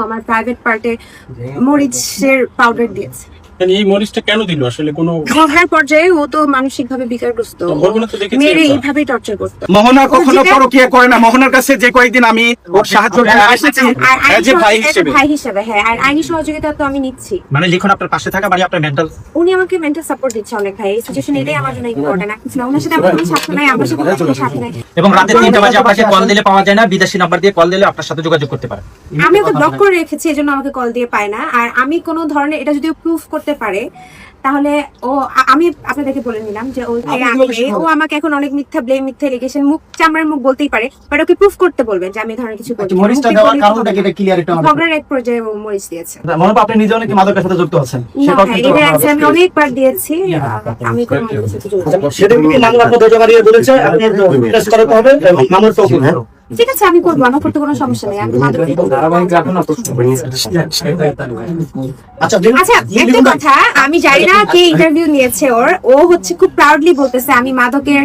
আমার প্রাইভেট পার্টে মরিচের পাউডার দিয়েছে। এই মরিচটা কেন দিল আসলে? কোনো ঝগড়ার পর্যায়ে ও তো মানসিক ভাবে বিকারগ্রস্ত, মেরে এইভাবেই টর্চার করতো। মোহনা কখনো পরকীয়া করে না। মোহনার কাছে যে কয়েকদিন আমি ওর সাহায্য এসেছি ভাই হিসেবে, হ্যাঁ, আর আইনি সহযোগিতা তো আমি নিচ্ছি। মানে লিখন আপনার পাশে থাকা মানে আপনার মেন্টাল, উনি আমাকে মেন্টাল সাপোর্ট দিচ্ছে অনেক ভাই। এই সিচুয়েশন এটাই আমার জন্য ইম্পর্টেন্ট। কিছু না, ওনার সাথে আমার কোনো স্বার্থ নাই, আমার সাথে কোনো স্বার্থ নাই। এবং রাতে 3টা বাজে আপনাকে কল দিলে পাওয়া যায় না, বিদেশি নাম্বার দিয়ে কল দিলে আপনার সাথে যোগাযোগ করতে পারে। আমি ওকে ব্লক করে রেখেছি, এজন্য আমাকে কল দিয়ে পায় না। আর আমি কোনো ধরনের এটা যদি প্রুফ করতে পারে তাহলে আমি আপনাদেরকে বলে নিলাম যে ও আমাকে এখন অনেক মিথ্যা ব্লেম, মিথ্যা এলিগেশন, মুখ চামড়ার মুখ বলতেই পারে, বাট ওকে প্রুফ করতে বলবেন যে আমি ধরনের কিছু করছি। মরিচটা দেওয়ার কারণটা কি এটা ক্লিয়ার একটু আমাদের? ঝগড়ার এক পর্যায়ে মরিচ দিয়েছে। মনে হয় আপনি নিজেও নাকি মাদকের সাথে যুক্ত আছেন। আমি অনেকবার দিয়েছি, আমি কোনো মাদকের সাথে যুক্ত না। সেটা কি মামলার মধ্যে জমারিয়ে বলেছে আপনি টেস্ট করাতে হবে এবং মামলার তো ঠিক আছে, আমি করবো, আমার করতে কোনো সমস্যা নেই। আমি মাদক আচ্ছা, একটা কথা, আমি জানি না কে ইন্টারভিউ নিয়েছে ও হচ্ছে খুব প্রাউডলি বলতেছে আমি মাদকের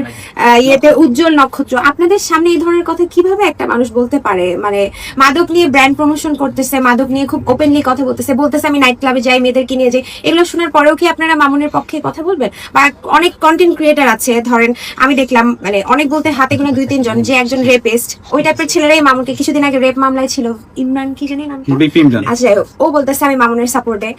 ইয়েতে উজ্জ্বল নক্ষত্র। আপনাদের সামনে এই ধরনের কথা কিভাবে একটা মানুষ বলতে পারে? মানে মাদক নিয়ে ব্র্যান্ড প্রমোশন করতেছে, মাদক নিয়ে খুব ওপেনলি কথা বলতেছে আমি নাইট ক্লাবে যাই, মেয়েদেরকে নিয়ে যাই। এগুলো শোনার পরেও কি আপনারা মামুনের পক্ষে কথা বলবেন? বা অনেক কন্টেন্ট ক্রিয়েটার আছে, ধরেন আমি দেখলাম, মানে অনেক বলতে হাতে গোনা 2-3 জন, যে একজন রেপিস্ট, ওই টাইপের ছেলেরাই মামুনকে কিছুদিন আগে রেপ মামলায় ছিল, ইমরান কি জানি নাম, আচ্ছা, ও বলতেছে আমি মামুনের সাপোর্টে।